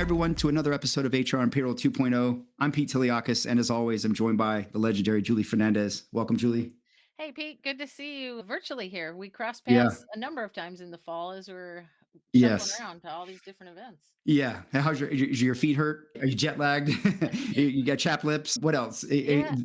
everyone, to another episode of HR and Payroll 2.0. I'm Pete Tiliakis, and as always, I'm joined by the legendary Julie Fernandez. Welcome, Julie. Hey Pete, good to see you virtually here. We crossed Yeah. paths a number of times in the fall as we're shuffling Yes. around to all these different events. Yeah. How's your feet hurt? Are you jet lagged? You got chapped lips? What else? Yeah,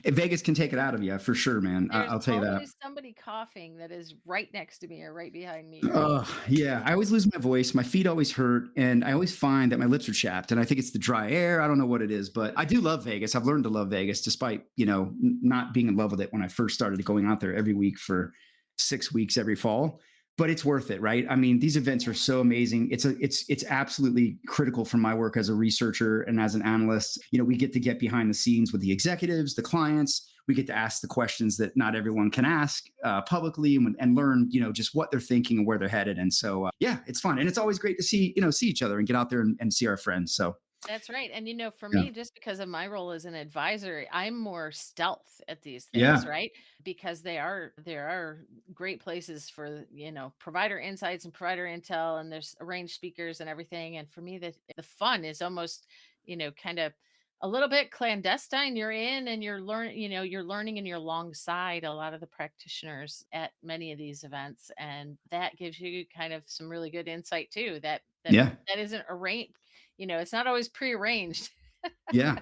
Vegas can take it out of you for sure, man. there's I'll tell you that. always somebody coughing that is right next to me or right behind me, right? Oh, yeah. I always lose my voice. My feet always hurt. And I always find that my lips are chapped. And I think it's the dry air. I don't know what it is, but I do love Vegas. I've learned to love Vegas despite, not being in love with it when I first started going out there every week for 6 weeks every fall. But it's worth it, right? I mean, these events are so amazing. It's absolutely critical for my work as a researcher and as an analyst. We get to get behind the scenes with the executives, the clients. We get to ask the questions that not everyone can ask publicly, and learn, just what they're thinking and where they're headed. And so, yeah, it's fun, and it's always great to see each other and get out there and see our friends. So, That's right. And for yeah, me, just because of my role as an advisor, I'm more stealth at these things, yeah, right? Because there are great places for, provider insights and provider intel, and there's arranged speakers and everything. And for me, the fun is almost, kind of a little bit clandestine. You're in and you're learning and you're alongside a lot of the practitioners at many of these events. And that gives you kind of some really good insight too, yeah. that isn't arranged, it's not always prearranged. Yeah.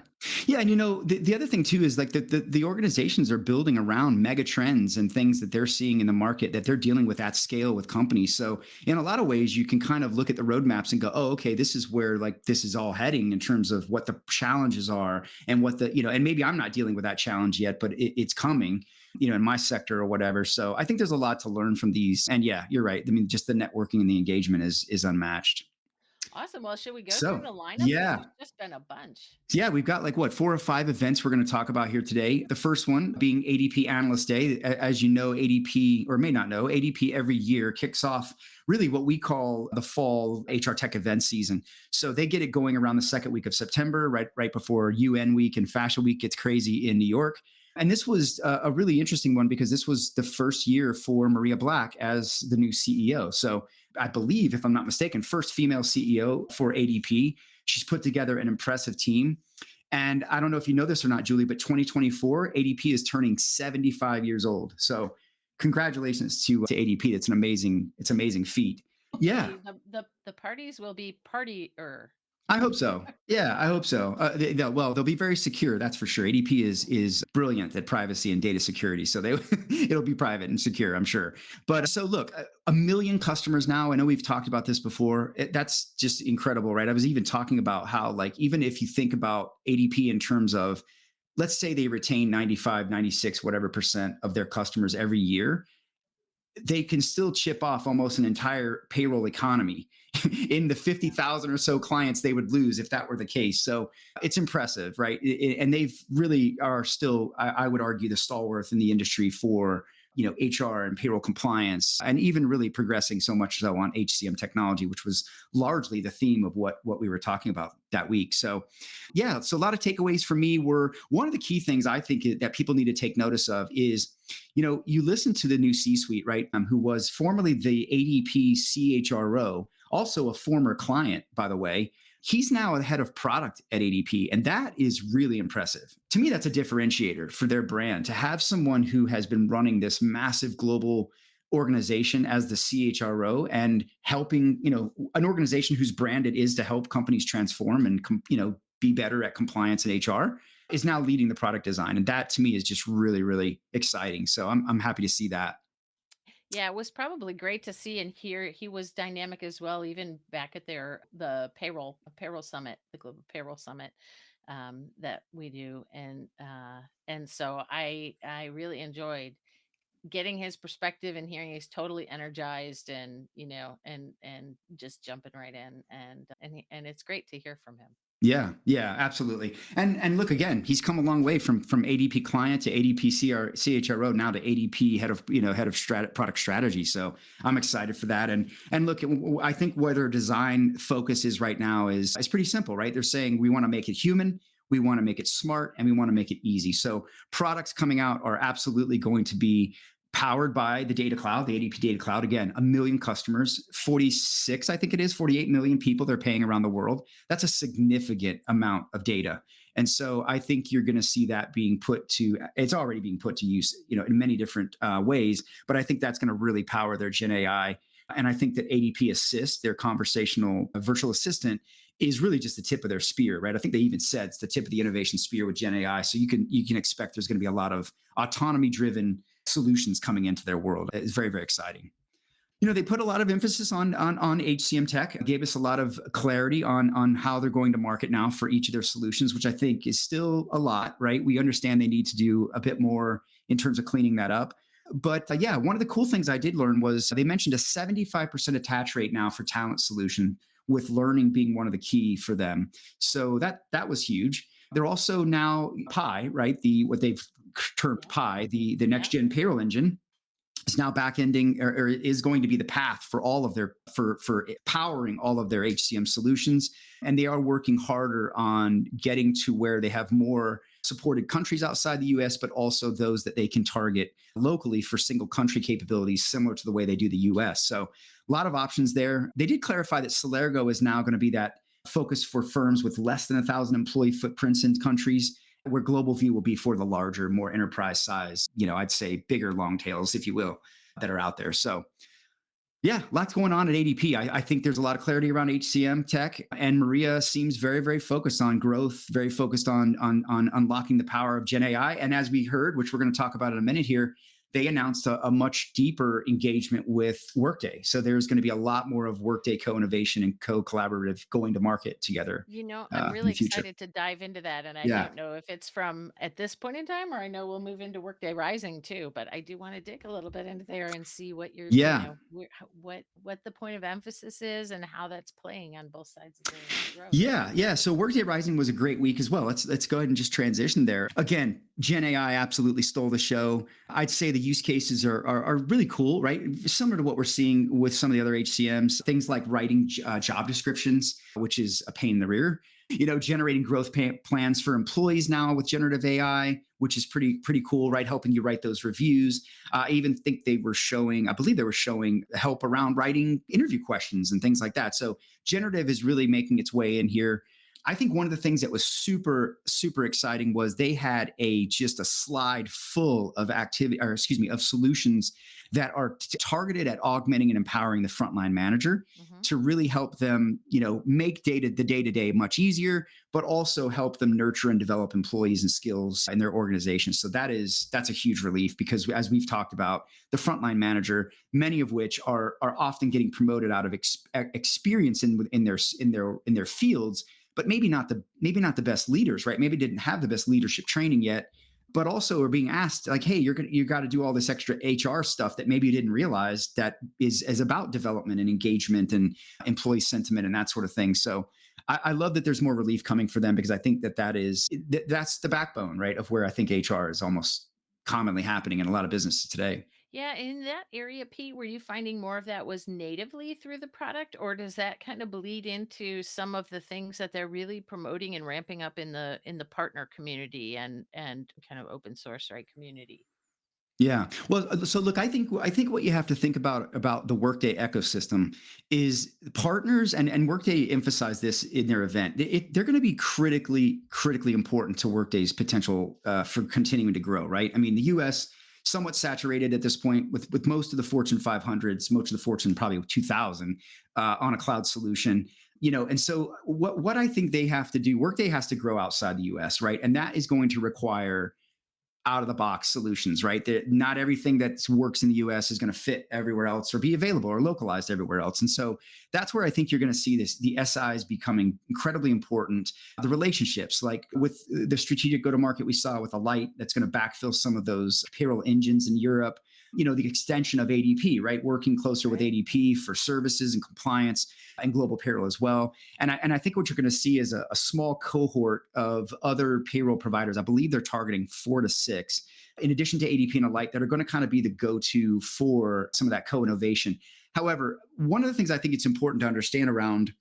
Yeah. And the other thing too is like the organizations are building around mega trends and things that they're seeing in the market that they're dealing with at scale with companies. So in a lot of ways, you can kind of look at the roadmaps and go, oh, okay, this is where like this is all heading in terms of what the challenges are and what and maybe I'm not dealing with that challenge yet, but it's coming, in my sector or whatever. So I think there's a lot to learn from these. And yeah, you're right. I mean, just the networking and the engagement is unmatched. Awesome. Well, should we go through So the lineup? Because yeah. there's just been a bunch. Yeah, we've got like 4 or 5 events we're going to talk about here today. The first one being ADP Analyst Day. As you know, ADP, or may not know, ADP every year kicks off really what we call the fall HR tech event season. So they get it going around the second week of September, right before UN week and Fashion Week gets crazy in New York. And this was a really interesting one because this was the first year for Maria Black as the new CEO. So I believe, if I'm not mistaken, first female CEO for ADP. She's put together an impressive team. And I don't know if you know this or not, Julie, but 2024, ADP is turning 75 years old. So congratulations to ADP. It's amazing feat. Yeah. Hopefully the parties will be partier. I hope so. Yeah, I hope so. They'll be very secure. That's for sure. ADP is brilliant at privacy and data security, so it'll be private and secure, I'm sure. But so look, a million customers now. I know we've talked about this before. That's just incredible, right? I was even talking about how, like, even if you think about ADP in terms of, let's say they retain 95, 96, whatever percent of their customers every year, they can still chip off almost an entire payroll economy in the 50,000 or so clients they would lose if that were the case. So it's impressive, right? And they've really are still, I would argue, the stalwart in the industry for HR and payroll compliance, and even really progressing so much so on HCM technology, which was largely the theme of what we were talking about that week. So yeah, so a lot of takeaways for me were, one of the key things I think that people need to take notice of is, you listen to the new C-suite, right? Who was formerly the ADP CHRO, also a former client, by the way. He's now the head of product at ADP, and that is really impressive. To me, that's a differentiator for their brand, to have someone who has been running this massive global organization as the CHRO and helping, an organization whose brand it is to help companies transform and, be better at compliance and HR, is now leading the product design. And that to me is just really, really exciting. So I'm happy to see that. Yeah, it was probably great to see and hear. He was dynamic as well, even back at the payroll summit, the global payroll summit that we do, and so I really enjoyed getting his perspective and hearing he's totally energized and and just jumping right in, and it's great to hear from him. Yeah, yeah, absolutely. And look, again, he's come a long way from ADP client to ADP CHRO, now to ADP head of product strategy. So I'm excited for that. And look, I think where their design focus is right now is pretty simple, right? They're saying we want to make it human, we want to make it smart, and we want to make it easy. So products coming out are absolutely going to be powered by the data cloud, the ADP data cloud. Again, a million customers, 46, I think it is, 48 million people they're paying around the world. That's a significant amount of data. And so I think you're going to see that being put to, it's already being put to use, in many different ways, but I think that's going to really power their Gen AI. And I think that ADP Assist, their conversational virtual assistant, is really just the tip of their spear, right? I think they even said it's the tip of the innovation spear with Gen AI. So you can expect there's going to be a lot of autonomy driven solutions coming into their world. It's very, very exciting. They put a lot of emphasis on HCM tech, gave us a lot of clarity on how they're going to market now for each of their solutions, which I think is still a lot, right? We understand they need to do a bit more in terms of cleaning that up. But yeah, one of the cool things I did learn was they mentioned a 75% attach rate now for talent solution, with learning being one of the key for them. So that was huge. They're also now Pi, right? What they've termed Yeah. Pi, the next Yeah. gen payroll engine, is now back ending, or is going to be the path for all of their for powering all of their HCM solutions. And they are working harder on getting to where they have more supported countries outside the US, but also those that they can target locally for single country capabilities, similar to the way they do the US. So a lot of options there. They did clarify that Celergo is now going to be that focus for firms with less than 1,000 employee footprints in countries, where Global View will be for the larger, more enterprise size, I'd say bigger long tails, if you will, that are out there. So yeah, lots going on at ADP. I think there's a lot of clarity around HCM tech, and Maria seems very, very focused on growth, very focused on unlocking the power of Gen AI. And as we heard, which we're going to talk about in a minute here, they announced a much deeper engagement with Workday. So there's going to be a lot more of Workday co-innovation and co-collaborative going to market together I'm in really the future. excited to dive into that, and I Yeah. don't know if it's from at this point in time, or I know we'll move into Workday Rising too, but I do want to dig a little bit into there and see what Yeah. what the point of emphasis is and how that's playing on both sides of the road. Yeah, yeah. So Workday Rising was a great week as well. Let's go ahead and just transition there. Again, Gen AI absolutely stole the show. I'd say the use cases are really cool, right? Similar to what we're seeing with some of the other HCMs, things like writing job descriptions, which is a pain in the rear. Generating growth plans for employees now with generative AI, which is pretty cool, right? Helping you write those reviews. I even think I believe they were showing help around writing interview questions and things like that. So generative is really making its way in here. I think one of the things that was super, super exciting was they had just a slide full of of solutions that are targeted at augmenting and empowering the frontline manager Hmm. to really help them, make the day-to-day much easier, but also help them nurture and develop employees and skills in their organization. So that's a huge relief, because as we've talked about, the frontline manager, many of which are often getting promoted out of experience in their fields, but maybe not the best leaders, right? Maybe didn't have the best leadership training yet, but also are being asked like, hey, you got to do all this extra HR stuff that maybe you didn't realize that is about development and engagement and employee sentiment and that sort of thing. So I love that there's more relief coming for them, because I think that's the backbone, right, of where I think HR is almost commonly happening in a lot of businesses today. Yeah, in that area, Pete, were you finding more of that was natively through the product, or does that kind of bleed into some of the things that they're really promoting and ramping up in the partner community and kind of open source, right, community? Yeah. Well, so look, I think what you have to think about the Workday ecosystem is partners, and Workday emphasized this in their event. They're going to be critically important to Workday's potential for continuing to grow. Right. I mean, the U.S. somewhat saturated at this point with most of the Fortune 500s, most of the Fortune probably 2,000 on a cloud solution. And so what I think they have to do, Workday has to grow outside the U.S. Right, and that is going to require out of the box solutions, right? Not everything that works in the US is going to fit everywhere else or be available or localized everywhere else. And so that's where I think you're going to see the SIs becoming incredibly important. The relationships, like with the strategic go to market we saw with Alight, that's going to backfill some of those payroll engines in Europe. The extension of ADP, right? Working closer with Right. ADP for services and compliance and global payroll as well. And I think what you're going to see is a small cohort of other payroll providers. I believe they're targeting 4 to 6, in addition to ADP and Alight, that are going to kind of be the go-to for some of that co-innovation. However, one of the things I think it's important to understand around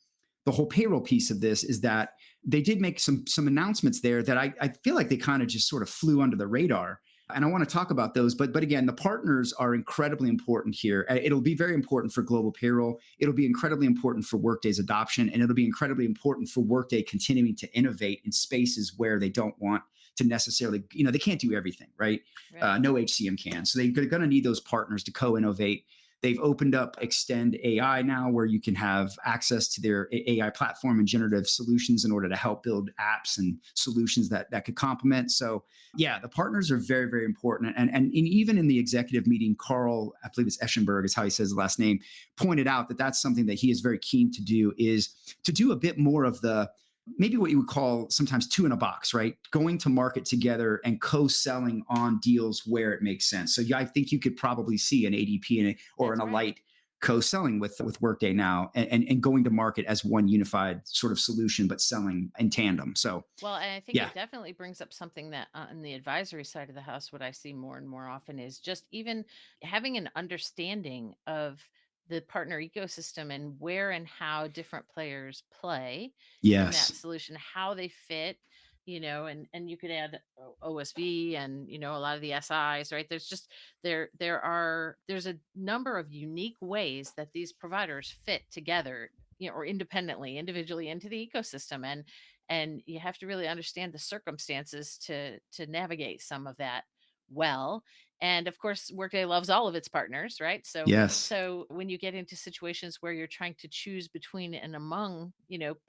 the whole payroll piece of this is that they did make some announcements there that I feel like they kind of just sort of flew under the radar. And I want to talk about those. But again, the partners are incredibly important here. It'll be very important for global payroll. It'll be incredibly important for Workday's adoption, and it'll be incredibly important for Workday continuing to innovate in spaces where they don't want to necessarily, they can't do everything, right? Right. No HCM can. So they're going to need those partners to co-innovate. They've opened up Extend AI now, where you can have access to their AI platform and generative solutions in order to help build apps and solutions that could complement. So, yeah, the partners are very, very important. And even in the executive meeting, Carl, I believe it's Eschenberg is how he says the last name, pointed out that that's something that he is very keen to do, is to do a bit more of the maybe what you would call sometimes two in a box, right? Going to market together and co-selling on deals where it makes sense. So yeah, I think you could probably see an ADP or an That's right. Alight co-selling with Workday now, and going to market as one unified sort of solution, but selling in tandem. So Well, and I think yeah, it definitely brings up something that on the advisory side of the house, what I see more and more often is just even having an understanding of the partner ecosystem and where and how different players play in yes, that solution, how they fit, and you could add OSV and a lot of the SIs, right? There's just there's a number of unique ways that these providers fit together, or independently, individually into the ecosystem, and you have to really understand the circumstances to navigate some of that well. And of course, Workday loves all of its partners, right? so yes, so when you get into situations where you're trying to choose between and among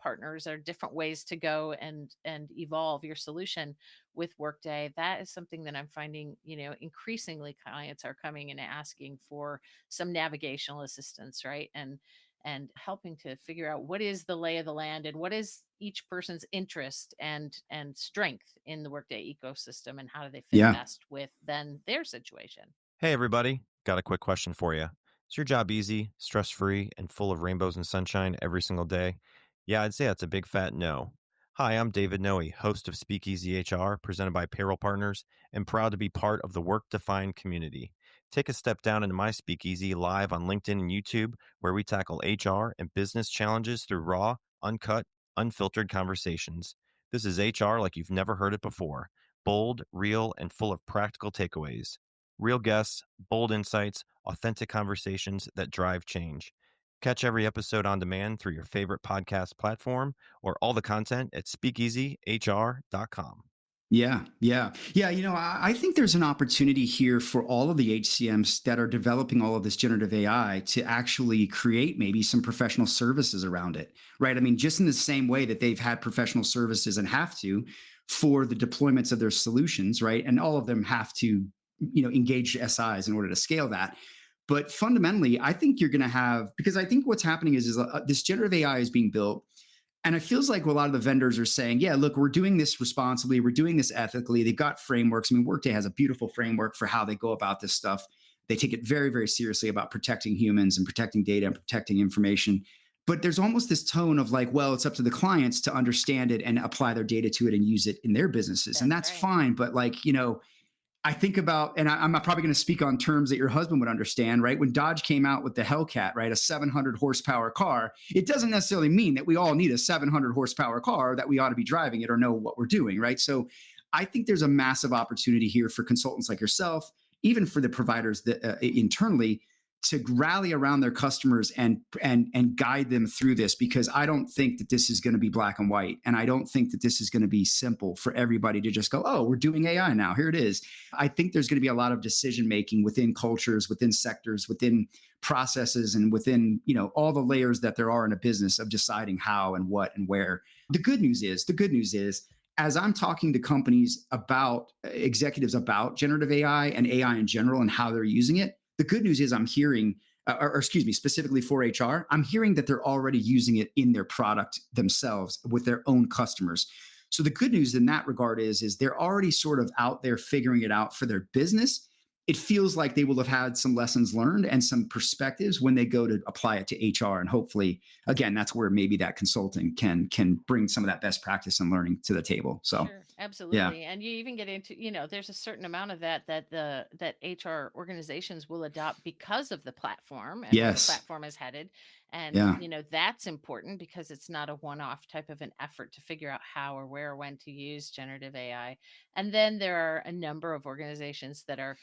partners, or different ways to go and evolve your solution with Workday, that is something that I'm finding, increasingly clients are coming and asking for some navigational assistance, right? And helping to figure out what is the lay of the land and what is each person's interest and strength in the Workday ecosystem, and how do they fit yeah. best with then their situation. Hey, everybody. Got a quick question for you. Is your job easy, stress free, and full of rainbows and sunshine every single day? Yeah, I'd say that's a big fat no. Hi, I'm David Noe, host of Speakeasy HR, presented by Payroll Partners, and proud to be part of the Work Defined community. Take a step down into my Speakeasy live on LinkedIn and YouTube, where we tackle HR and business challenges through raw, uncut, unfiltered conversations. This is HR like you've never heard it before, bold, real, and full of practical takeaways. Real guests, bold insights, authentic conversations that drive change. Catch every episode on demand through your favorite podcast platform or all the content at speakeasyhr.com. Yeah, yeah, yeah. I think there's an opportunity here for all of the HCMs that are developing all of this generative AI to actually create maybe some professional services around it, right? I mean, just in the same way that they've had professional services and have to for the deployments of their solutions, right? And all of them have to, engage SIs in order to scale that. But fundamentally, I think you're going to have, because I think what's happening is this generative AI is being built, and it feels like a lot of the vendors are saying, yeah, look, we're doing this responsibly. We're doing this ethically. They've got frameworks. I mean, Workday has a beautiful framework for how they go about this stuff. They take it very, very seriously about protecting humans and protecting data and protecting information. But there's almost this tone of like, well, it's up to the clients to understand it and apply their data to it and use it in their businesses. And That's that's right. fine. But like, I think about, and I'm probably going to speak on terms that your husband would understand, right? When Dodge came out with the Hellcat, right, a 700 horsepower car, it doesn't necessarily mean that we all need a 700 horsepower car, that we ought to be driving it or know what we're doing, right? So I think there's a massive opportunity here for consultants like yourself, even for the providers that internally, to rally around their customers and guide them through this, because I don't think that this is going to be black and white, and I don't think that this is going to be simple for everybody to just go, oh, we're doing AI now, here it is. I think there's going to be a lot of decision making within cultures, within sectors, within processes, and within all the layers that there are in a business of deciding how and what and where. The good news is as I'm talking to companies about executives about generative AI and AI in general and how they're using it, the good news is I'm hearing, or excuse me, specifically for HR, I'm hearing that they're already using it in their product themselves with their own customers. So the good news in that regard is they're already sort of out there figuring it out for their business. It feels like they will have had some lessons learned and some perspectives when they go to apply it to HR. And hopefully, again, that's where maybe that consulting can bring some of that best practice and learning to the table. So Sure. Yeah. Absolutely. And you even get into, there's a certain amount of that HR organizations will adopt because of the platform and where the Yes. platform is headed. And, Yeah. that's important because it's not a one-off type of an effort to figure out how or where or when to use generative AI. And then there are a number of organizations that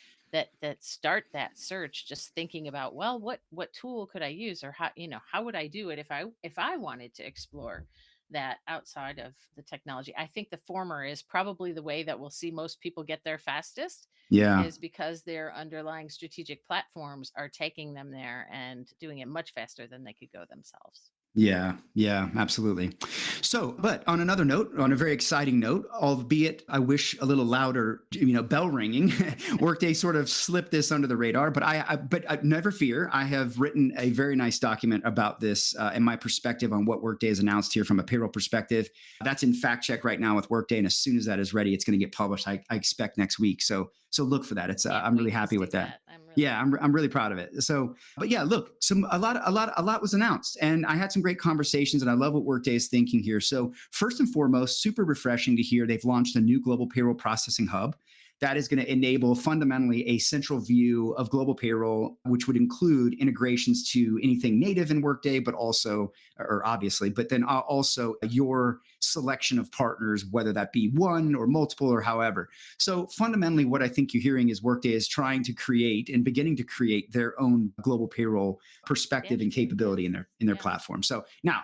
start that search just thinking about, well, what tool could I use, or how would I do it if I wanted to explore that outside of the technology. I think the former is probably the way that we'll see most people get there fastest, Yeah. is because their underlying strategic platforms are taking them there and doing it much faster than they could go themselves. Yeah, yeah, absolutely. So, but on another note, on a very exciting note, albeit I wish a little louder, bell ringing, Workday sort of slipped this under the radar. But never fear, I have written a very nice document about this and my perspective on what Workday has announced here from a payroll perspective. That's in fact check right now with Workday, and as soon as that is ready, it's going to get published. I expect next week. So look for that. It's Can't I'm really wait to happy see with that. that. I'm really Yeah, I'm really proud of it. So, but yeah, look, a lot was announced, and I had some great conversations, and I love what Workday is thinking here. So, first and foremost, super refreshing to hear they've launched a new global payroll processing hub that is going to enable fundamentally a central view of global payroll, which would include integrations to anything native in Workday, but also, or obviously, but then also your selection of partners, whether that be one or multiple or however. So fundamentally, what I think you're hearing is Workday is trying to create and beginning to create their own global payroll perspective and dashboard. Yeah. capability in their Yeah. platform. So now,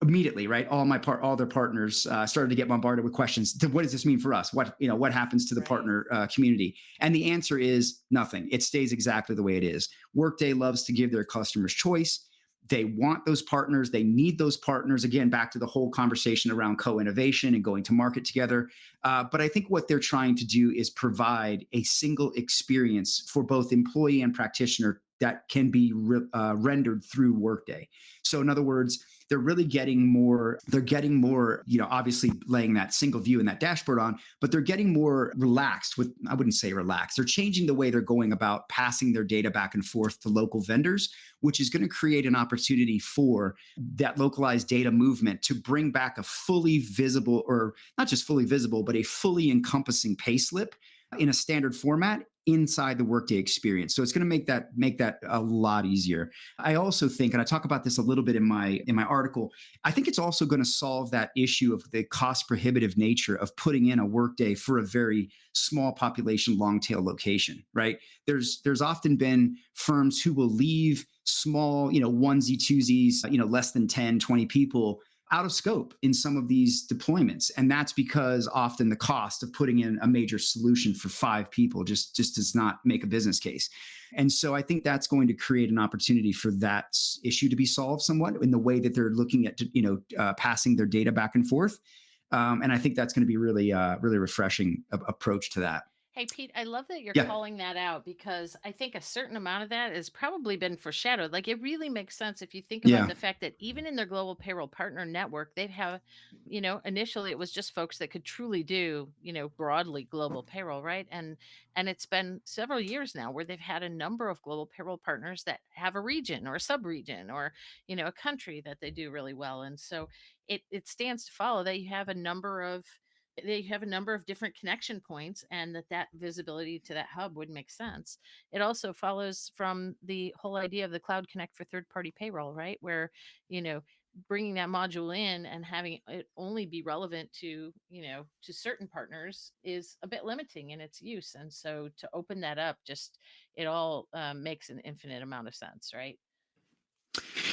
immediately, right, all their partners started to get bombarded with questions. What does this mean for us? What happens to the Right. partner community? And the answer is nothing. It stays exactly the way it is. Workday loves to give their customers choice. They want those partners. They need those partners. Again, back to the whole conversation around co-innovation and going to market together. But I think what they're trying to do is provide a single experience for both employee and practitioner that can be rendered through Workday. So in other words, they're really getting more, obviously laying that single view and that dashboard on, but they're getting more relaxed with, I wouldn't say relaxed. They're changing the way they're going about passing their data back and forth to local vendors, which is going to create an opportunity for that localized data movement to bring back a fully visible, or not just fully visible, but a fully encompassing pay slip in a standard format inside the Workday experience. So it's going to make that a lot easier. I also think, and I talk about this a little bit in my article, I think it's also going to solve that issue of the cost prohibitive nature of putting in a Workday for a very small population long tail location, right? There's often been firms who will leave small, onesie twosies, less than 10, 20 people out of scope in some of these deployments. And that's because often the cost of putting in a major solution for 5 people just does not make a business case. And so I think that's going to create an opportunity for that issue to be solved somewhat in the way that they're looking at, passing their data back and forth. And I think that's going to be really refreshing approach to that. Hey, Pete, I love that you're Yeah. calling that out because I think a certain amount of that has probably been foreshadowed. Like, it really makes sense if you think about Yeah. the fact that even in their global payroll partner network, they'd have, initially it was just folks that could truly do, broadly global payroll, right? And it's been several years now where they've had a number of global payroll partners that have a region or a sub-region or, a country that they do really well. And so it stands to follow that you have a number of different connection points, and that visibility to that hub would make sense. It also follows from the whole idea of the Cloud Connect for third party payroll, right? Where, you know, bringing that module in and having it only be relevant to certain partners is a bit limiting in its use. And so to open that up, just it all makes an infinite amount of sense, right?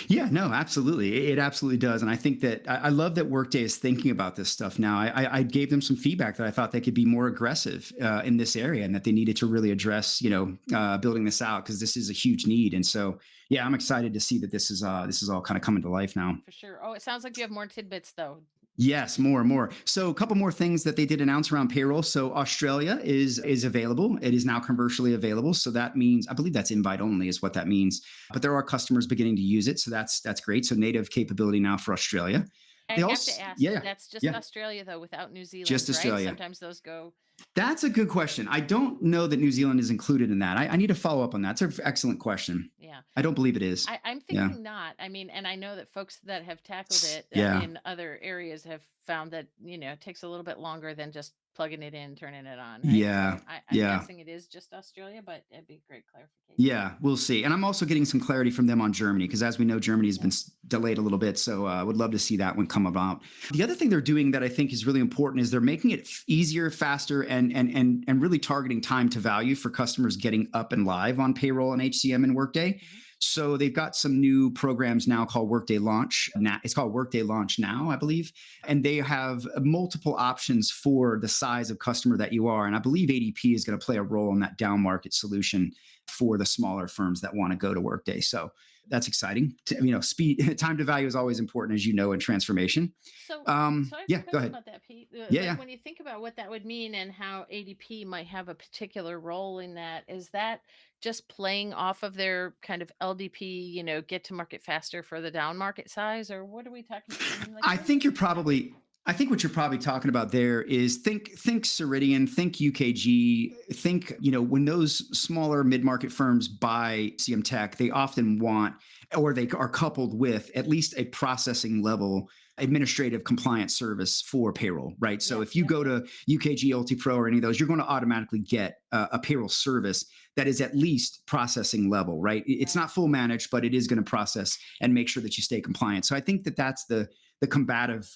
Yeah, no, absolutely. It absolutely does. And I think that I love that Workday is thinking about this stuff now. I gave them some feedback that I thought they could be more aggressive in this area and that they needed to really address, building this out because this is a huge need. And so, yeah, I'm excited to see that this is all kind of coming to life now. For sure. Oh, it sounds like you have more tidbits though. Yes, more and more. So a couple more things that they did announce around payroll. So Australia is available. It is now commercially available. So that means I believe that's invite only is what that means. But there are customers beginning to use it. So that's great. So native capability now for Australia. I They have to also ask, yeah, that's just yeah, Australia though, without New Zealand, just right? Australia. Sometimes those go. That's a good question. I don't know that New Zealand is included in that. I need to follow up on that. It's an excellent question. Yeah. Yeah. I don't believe it is. I'm Yeah. thinking not. I mean, and I know that folks that have tackled it Yeah. in other areas have found that, it takes a little bit longer than just plugging it in, turning it on, right? Yeah. So I'm Yeah. guessing it is just Australia, but it'd be great clarification. Yeah, we'll see. And I'm also getting some clarity from them on Germany because, as we know, Germany has Yeah. been delayed a little bit. So I would love to see that one come about. The other thing they're doing that I think is really important is they're making it easier, faster, and really targeting time to value for customers getting up and live on payroll and HCM and Workday. Mhm. So they've got some new programs now called Workday Launch. Now it's called Workday Launch Now, I believe, and they have multiple options for the size of customer that you are. And I believe ADP is going to play a role in that down market solution for the smaller firms that want to go to Workday. So that's exciting. Speed, time to value is always important, as you know, in transformation. So I have a Yeah, go question ahead. about that, Pete. Yeah, Like yeah. when you think about what that would mean and how ADP might have a particular role in that, is that just playing off of their kind of LDP, get to market faster for the down market size, or what are we talking? I mean, like, I what are we think you're thinking about? probably I think what you're probably talking about there is think Ceridian, think UKG, think, when those smaller mid-market firms buy CM Tech, they often want, or they are coupled with at least a processing level administrative compliance service for payroll, right? So Yeah, if you yeah, go to UKG, UltiPro, or any of those, you're going to automatically get a payroll service that is at least processing level, right? It's right, not full managed, but it is going to process and make sure that you stay compliant. So I think that that's the combative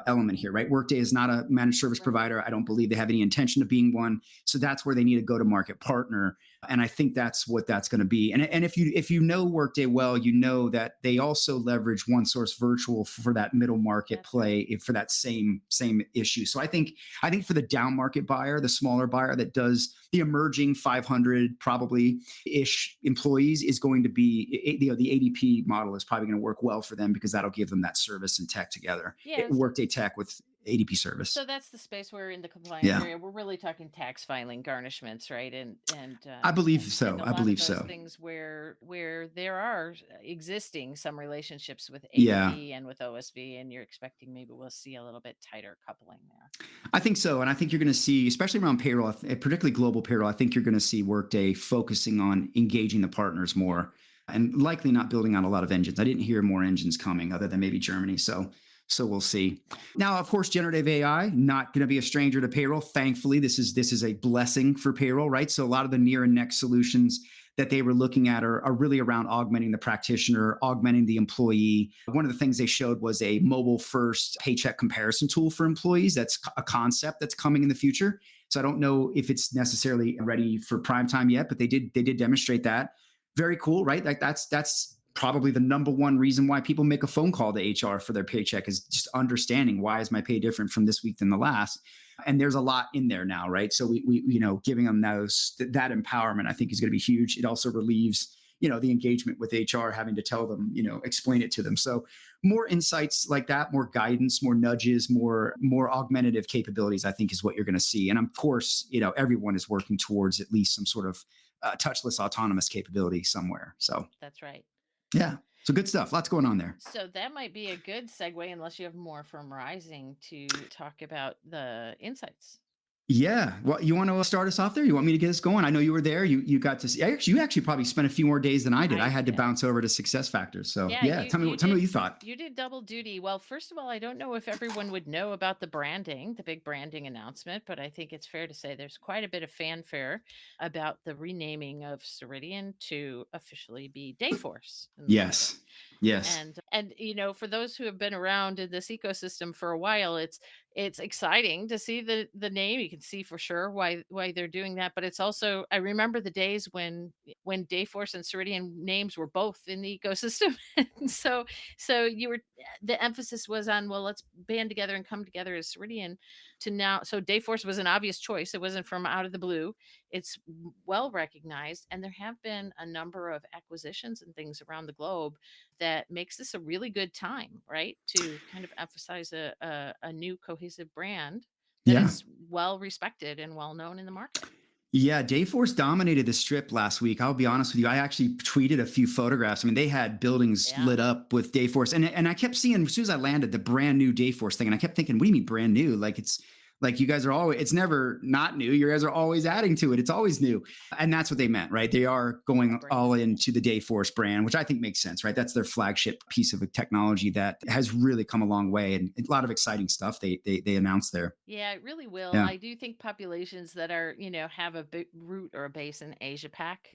element here, right? Workday is not a managed service right. provider. I don't believe they have any intention of being one. So that's where they need a go-to-market partner, and I think that's what that's going to be. And if you know Workday well, you know that they also leverage OneSource Virtual for that middle market That's right. play for that same issue. So I think for the down market buyer, the smaller buyer that does the emerging 500 probably ish employees is going to be, the ADP model is probably going to work well for them because that'll give them that service and tech together. Yeah. Workday tech with ADP service. So that's the space where in the compliance Yeah, area we're really talking tax filing, garnishments, right? And I believe and so. a I lot of believe those so. things where there are existing some relationships with Yeah, ADP and with OSV, and you're expecting maybe we'll see a little bit tighter coupling there. I think so. And I think you're going to see, especially around payroll, particularly global payroll, I think you're going to see Workday focusing on engaging the partners more and likely not building out a lot of engines. I didn't hear more engines coming other than maybe Germany. So we'll see. Now, of course, generative AI, not going to be a stranger to payroll. Thankfully, this is a blessing for payroll, right? So a lot of the near and next solutions that they were looking at are really around augmenting the practitioner, augmenting the employee. One of the things they showed was a mobile first paycheck comparison tool for employees. That's a concept that's coming in the future. So I don't know if it's necessarily ready for prime time yet, but they did demonstrate that. Very cool, right? Like that's probably the number one reason why people make a phone call to HR for their paycheck is just understanding why is my pay different from this week than the last. And there's a lot in there now, right? So we giving them that empowerment, I think is going to be huge. It also relieves the engagement with HR, having to tell them, explain it to them. So more insights like that, more guidance, more nudges, more augmentative capabilities, I think is what you're going to see. And of course, everyone is working towards at least some sort of touchless autonomous capability somewhere. So That's right. yeah, so good stuff. Lots going on there. So that might be a good segue, unless you have more from Rising, to talk about the insights. Yeah. Well, you want to start us off there? You want me to get us going? I know you were there. You got to see. You actually probably spent a few more days than I did. I I had to did. bounce over to SuccessFactors. So Yeah, yeah, you tell me what you thought. you did double duty. Well, first of all, I don't know if everyone would know about the branding, the big branding announcement, but I think it's fair to say there's quite a bit of fanfare about the renaming of Ceridian to officially be Dayforce in the market. Yes. Yes. And for those who have been around in this ecosystem for a while, it's exciting to see the name. You can see for sure why they're doing that, but it's also, I remember the days when Dayforce and Ceridian names were both in the ecosystem. And so the emphasis was on, well, let's band together and come together as Ceridian, to now. So Dayforce was an obvious choice. It wasn't from out of the blue. It's well recognized, and there have been a number of acquisitions and things around the globe that makes this a really good time, right? To kind of emphasize a new cohesive brand that Yeah. is well respected and well known in the market. Yeah, Dayforce dominated the strip last week. I'll be honest with you. I actually tweeted a few photographs. I mean, they had buildings Yeah. lit up with Dayforce, and I kept seeing as soon as I landed the brand new Dayforce thing, and I kept thinking, "What do you mean brand new? Like it's Like you guys are always, it's never not new. You guys are always adding to it. It's always new. And that's what they meant, right? They are going all into the Dayforce brand, which I think makes sense, right? That's their flagship piece of technology that has really come a long way, and a lot of exciting stuff they announced there. Yeah, it really will. Yeah. I do think populations that are, have a root or a base in Asia Pac,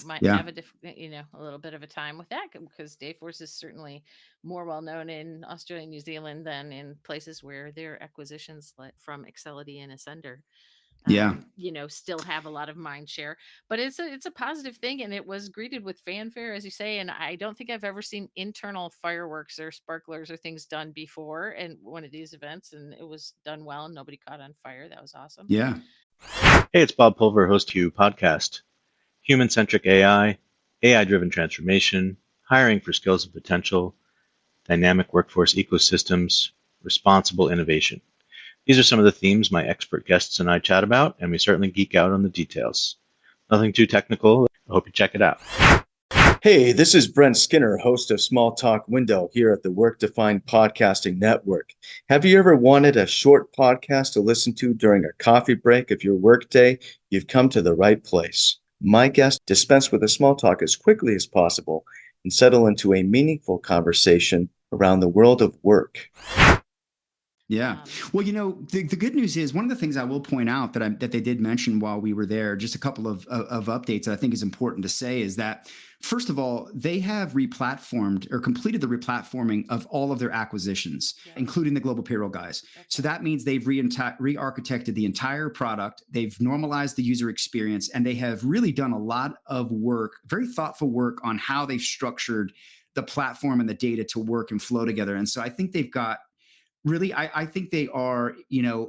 might Yeah. have a little bit of a time with that because Dayforce is certainly more well known in Australia and New Zealand than in places where their acquisitions from Excelity and Ascender, Yeah. still have a lot of mind share. But it's a positive thing, and it was greeted with fanfare, as you say. And I don't think I've ever seen internal fireworks or sparklers or things done before in one of these events, and it was done well, and nobody caught on fire. That was awesome. Yeah. Hey, it's Bob Pulver, host of You Podcast. Human-centric AI, AI-driven transformation, hiring for skills and potential, dynamic workforce ecosystems, responsible innovation. These are some of the themes my expert guests and I chat about, and we certainly geek out on the details. Nothing too technical. I hope you check it out. Hey, this is Brent Skinner, host of Small Talk Window here at the Work Defined Podcasting Network. Have you ever wanted a short podcast to listen to during a coffee break of your workday? You've come to the right place. My guests dispense with the small talk as quickly as possible and settle into a meaningful conversation around the world of work. Yeah. Well, the good news is one of the things I will point out that they did mention while we were there, just a couple of updates that I think is important to say, is that, first of all, they have replatformed or completed the replatforming of all of their acquisitions, including the global payroll guys. So that means they've re-architected the entire product. They've normalized the user experience, and they have really done a lot of work, very thoughtful work on how they've structured the platform and the data to work and flow together. And so I think they've got really, I think they are,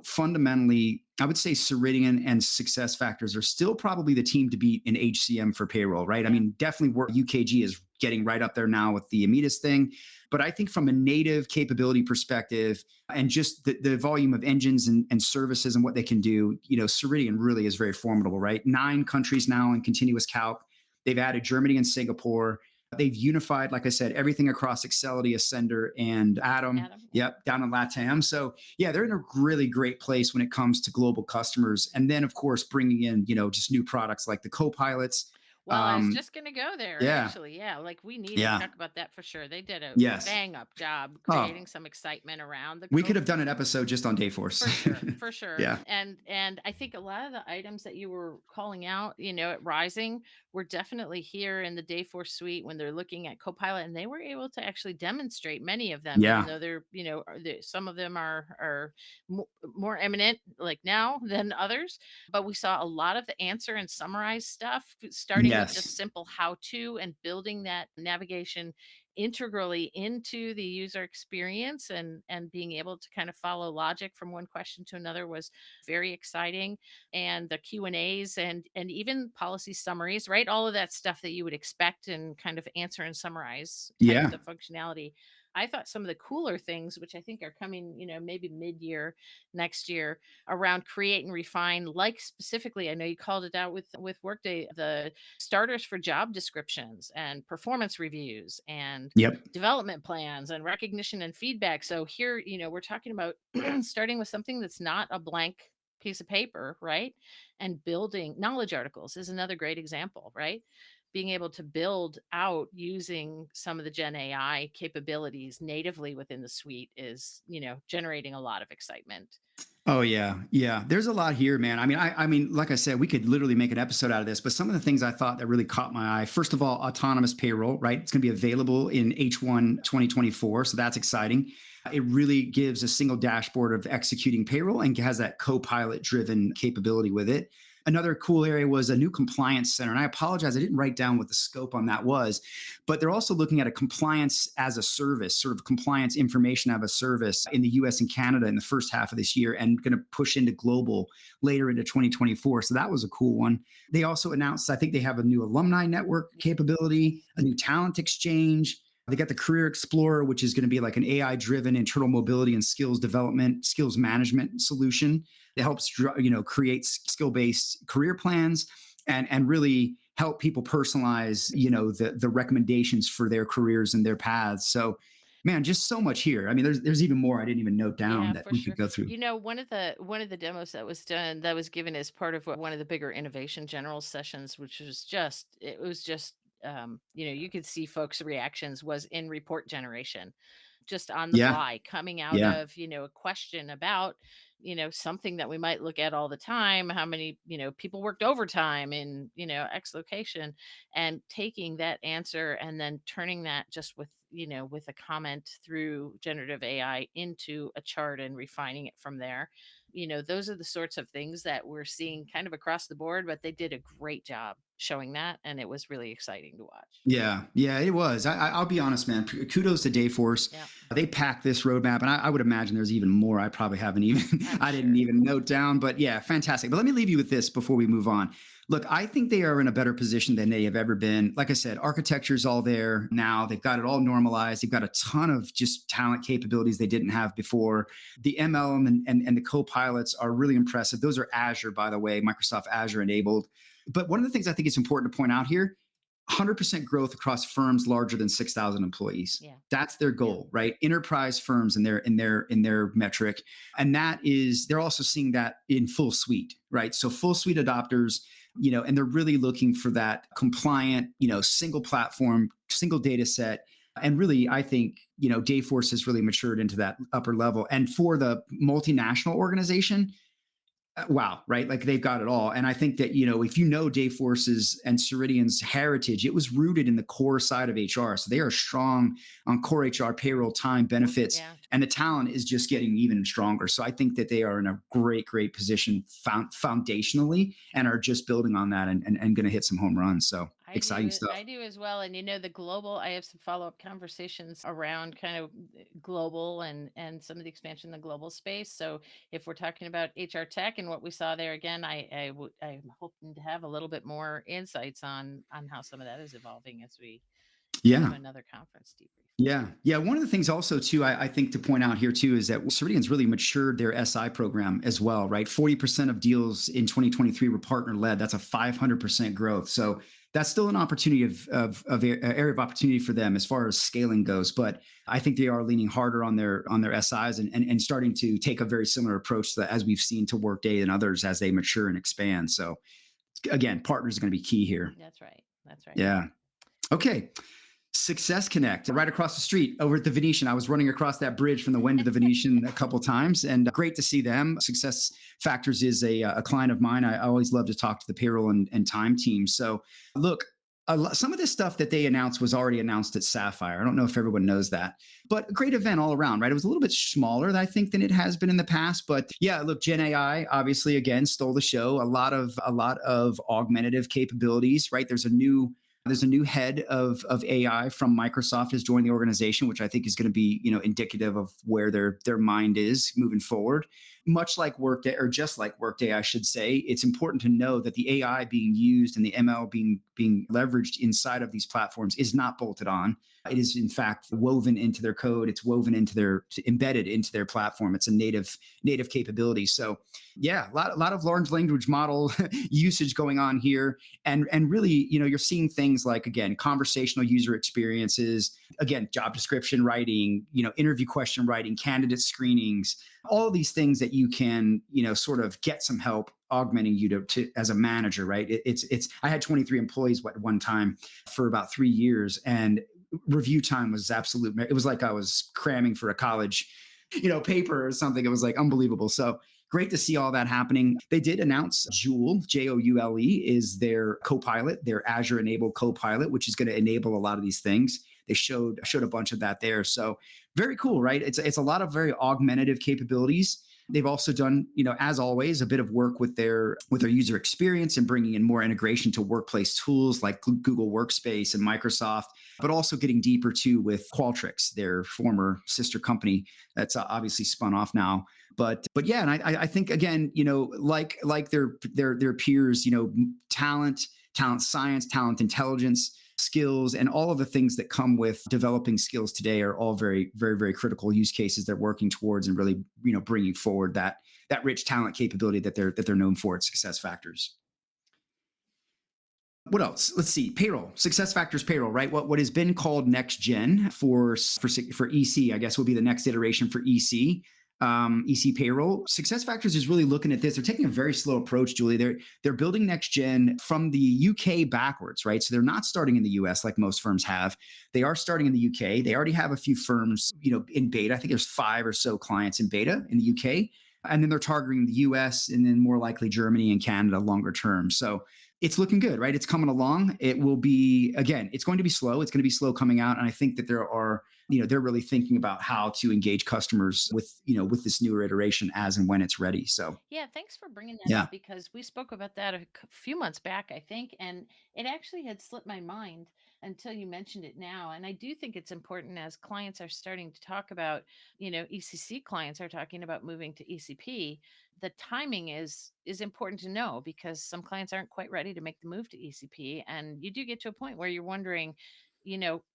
fundamentally, I would say Ceridian and SuccessFactors are still probably the team to beat in HCM for payroll, right? I mean, definitely UKG is getting right up there now with the Amidas thing. But I think from a native capability perspective and just the volume of engines and services and what they can do, Ceridian really is very formidable, right? 9 countries now in continuous calc. They've added Germany and Singapore. They've unified, like I said, everything across Excelity, Ascender, and Atom. Yep, down in LATAM. So yeah, they're in a really great place when it comes to global customers. And then, of course, bringing in, just new products like the co-pilots. Well, I was just going to go there, actually. Yeah, like we need to talk about that for sure. They did a bang-up job creating some excitement around the We could have done an episode just on Dayforce. For sure. Yeah. And I think a lot of the items that you were calling out, at Rising, were definitely here in the Dayforce suite when they're looking at Copilot, and they were able to actually demonstrate many of them, even though they're, some of them are more eminent like now than others. But we saw a lot of the answer and summarize stuff, starting with just simple how-to and building that navigation integrally into the user experience, and being able to kind of follow logic from one question to another was very exciting. And the Q&As and even policy summaries, right? All of that stuff that you would expect and kind of answer and summarize types of functionality. I thought some of the cooler things, which I think are coming, maybe mid-year next year, around create and refine, like specifically, I know you called it out with Workday, the starters for job descriptions and performance reviews and development plans and recognition and feedback. So here, we're talking about starting with something that's not a blank piece of paper, right? And building knowledge articles is another great example, right? Being able to build out using some of the Gen AI capabilities natively within the suite is, generating a lot of excitement. Oh yeah. Yeah. There's a lot here, man. I mean, like I said, we could literally make an episode out of this, but some of the things I thought that really caught my eye, first of all, autonomous payroll, right? It's going to be available in H1 2024. So that's exciting. It really gives a single dashboard of executing payroll and has that co-pilot driven capability with it. Another cool area was a new compliance center. And I apologize, I didn't write down what the scope on that was, but they're also looking at a compliance as a service, sort of compliance information as a service in the US and Canada in the first half of this year, and going to push into global later into 2024. So that was a cool one. They also announced, I think they have a new alumni network capability, a new talent exchange. They got the Career Explorer, which is going to be like an AI-driven internal mobility and skills development, skills management solution that helps, create skill-based career plans and really help people personalize, the recommendations for their careers and their paths. So man, just so much here. I mean, there's even more I didn't even note down Yeah, that for we could sure. go through. One of the demos that was done, that was given as part of one of the bigger innovation general sessions, which was just it was just you could see folks' reactions was in report generation, just on the Yeah, fly, coming out yeah, of a question about something that we might look at all the time, how many people worked overtime in X location, and taking that answer and then turning that just with a comment through generative AI into a chart and refining it from there. Those are the sorts of things that we're seeing kind of across the board, but they did a great job showing that, and it was really exciting to watch. yeah, yeah. It was. I'll be honest, man. Kudos to Dayforce. Yeah, They packed this roadmap, and I would imagine there's even more. I probably haven't even I'm I didn't sure. even note down. But yeah, fantastic. But let me leave you with this before we move on. Look, I think they are in a better position than they have ever been. Like I said, architecture's all there now. They've got it all normalized. They've got a ton of just talent capabilities they didn't have before. The ML and the co-pilots are really impressive. Those are Azure, by the way, Microsoft Azure enabled. But one of the things I think is important to point out here, 100% growth across firms larger than 6,000 employees. Yeah, That's their yeah, goal, right? Enterprise firms in their metric, and that is they're also seeing that in full suite, right? So full suite adopters, and they're really looking for that compliant, single platform, single data set. And really, I think, Dayforce has really matured into that upper level. And for the multinational organization, wow, right? Like they've got it all. And I think that, if Dayforce's and Ceridian's heritage, it was rooted in the core side of HR. So they are strong on core HR, payroll, time, benefits, yeah. and the talent is just getting even stronger. So I think that they are in a great, great position foundationally and are just building on that and going to hit some home runs. So exciting I stuff. do as well. And the global, I have some follow-up conversations around kind of global and some of the expansion in the global space. So if we're talking about HR tech and what we saw there again, I'm hoping to have a little bit more insights on how some of that is evolving as we get to Yeah. another conference debrief. Yeah. Yeah. One of the things also too, I think to point out here too, is that Ceridian's really matured their SI program as well, right? 40% of deals in 2023 were partner led. That's a 500% growth. So that's still an opportunity of area of opportunity for them as far as scaling goes. But I think they are leaning harder on their SIs and starting to take a very similar approach to that, as we've seen to Workday and others as they mature and expand. So again, partners are going to be key here. That's right. That's right. Yeah. Okay. SuccessConnect, right across the street over at the Venetian. I was running across that bridge from the Wen to the Venetian a couple times, and great to see them. SuccessFactors is a client of mine. I always love to talk to the payroll and time team. So, look, some of this stuff that they announced was already announced at Sapphire. I don't know if everyone knows that, but a great event all around, right? It was a little bit smaller, I think, than it has been in the past. But yeah, look, Gen AI obviously again stole the show. A lot of augmentative capabilities, right? There's a new head of AI from Microsoft has joined the organization, which I think is going to be, indicative of where their mind is moving forward. Much like Workday, or just like Workday, I should say, it's important to know that the AI being used and the ML being leveraged inside of these platforms is not bolted on. It is in fact woven into their code. It's woven into embedded into their platform. It's a native capability. So yeah, a lot of large language model usage going on here. And really, you're seeing things like, again, conversational user experiences, again, job description writing, interview question writing, candidate screenings, all these things that you can, sort of get some help augmenting you to as a manager, right? I had 23 employees at one time for about 3 years, and review time was absolute. It was like I was cramming for a college, paper or something. It was like unbelievable. So great to see all that happening. They did announce Joule, Joule, is their co-pilot, their Azure enabled co-pilot, which is going to enable a lot of these things. They showed a bunch of that there. So very cool, right? It's a lot of very augmentative capabilities. They've also done, as always, a bit of work with their user experience and bringing in more integration to workplace tools like Google Workspace and Microsoft, but also getting deeper too with Qualtrics, their former sister company that's obviously spun off now. But yeah, and I think again, like their peers, talent science, talent intelligence, skills, and all of the things that come with developing skills today are all very, very, very critical use cases they're working towards and really, bringing forward that rich talent capability that they're known for at SuccessFactors. What else? Let's see. Payroll, SuccessFactors payroll, right? What has been called next gen for EC, I guess will be the next iteration for EC. EC payroll. SuccessFactors is really looking at this. They're taking a very slow approach, Julie. They're building next gen from the UK backwards, right? So they're not starting in the US like most firms have. They are starting in the UK. They already have a few firms, in beta. I think there's 5 or so clients in beta in the UK. And then they're targeting the US and then more likely Germany and Canada longer term. So it's looking good, right? It's coming along. It will be, again, it's going to be slow. It's going to be slow coming out. And I think that they're really thinking about how to engage customers with this newer iteration as and when it's ready. So Yeah, thanks for bringing that yeah. up because we spoke about that a few months back, I think, and it actually had slipped my mind until you mentioned it now. And I do think it's important as clients are starting to talk about, ECC clients are talking about moving to ECP. The timing is important to know because some clients aren't quite ready to make the move to ECP, and you do get to a point where you're wondering,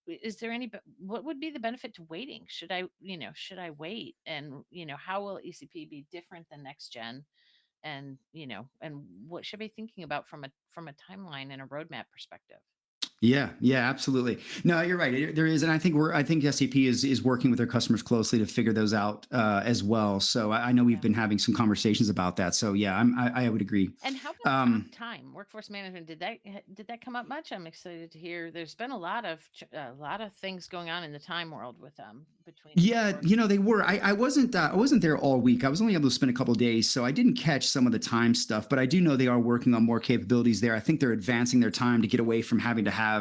is there what would be the benefit to waiting? Should I wait? And, how will ECP be different than next gen? And, and what should I be thinking about from a timeline and a roadmap perspective? Yeah, absolutely. No, you're right. There is, and I think SAP is working with their customers closely to figure those out as well. So I know we've Yeah. been having some conversations about that. So yeah, I would agree. And how about time, workforce management? Did that come up much? I'm excited to hear. There's been a lot of things going on in the time world with them between. Yeah, they were. I wasn't there all week. I was only able to spend a couple of days, so I didn't catch some of the time stuff. But I do know they are working on more capabilities there. I think they're advancing their time to get away from having to have,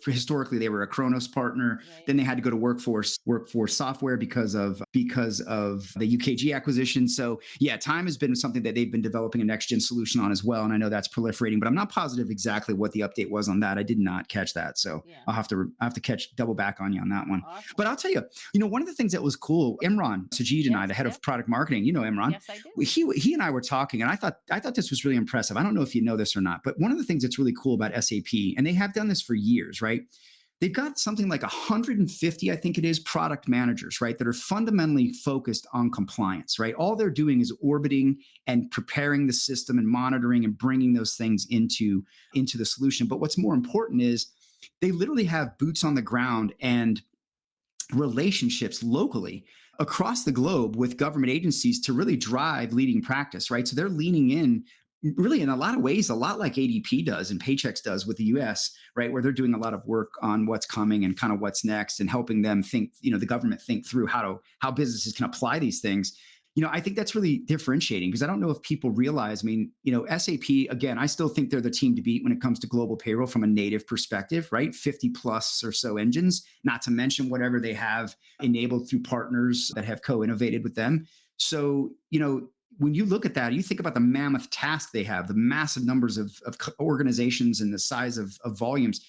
historically they were a Kronos partner. Right. Then they had to go to workforce software because of the UKG acquisition. So yeah, time has been something that they've been developing a next gen solution on as well. And I know that's proliferating, but I'm not positive exactly what the update was on that. I did not catch that, so Yeah. I have to double back on you on that one. Awesome. But I'll tell you, one of the things that was cool, Imran Sajid and I, the head of product marketing, Imran. Yes, I do. He and I were talking, and I thought this was really impressive. I don't know if you know this or not, but one of the things that's really cool about SAP, and they have done this for years, right? They've got something like 150, I think it is, product managers, right, that are fundamentally focused on compliance, right? All they're doing is orbiting and preparing the system and monitoring and bringing those things into the solution. But what's more important is they literally have boots on the ground and relationships locally across the globe with government agencies to really drive leading practice, right? So they're leaning in really in a lot of ways, a lot like ADP does and Paychex does with the US, right? Where they're doing a lot of work on what's coming and kind of what's next and helping them think, the government think through how businesses can apply these things. I think that's really differentiating because I don't know if people realize, SAP, again, I still think they're the team to beat when it comes to global payroll from a native perspective, right? 50 plus or so engines, not to mention whatever they have enabled through partners that have co-innovated with them. So, when you look at that, you think about the mammoth task they have, the massive numbers of organizations and the size of volumes.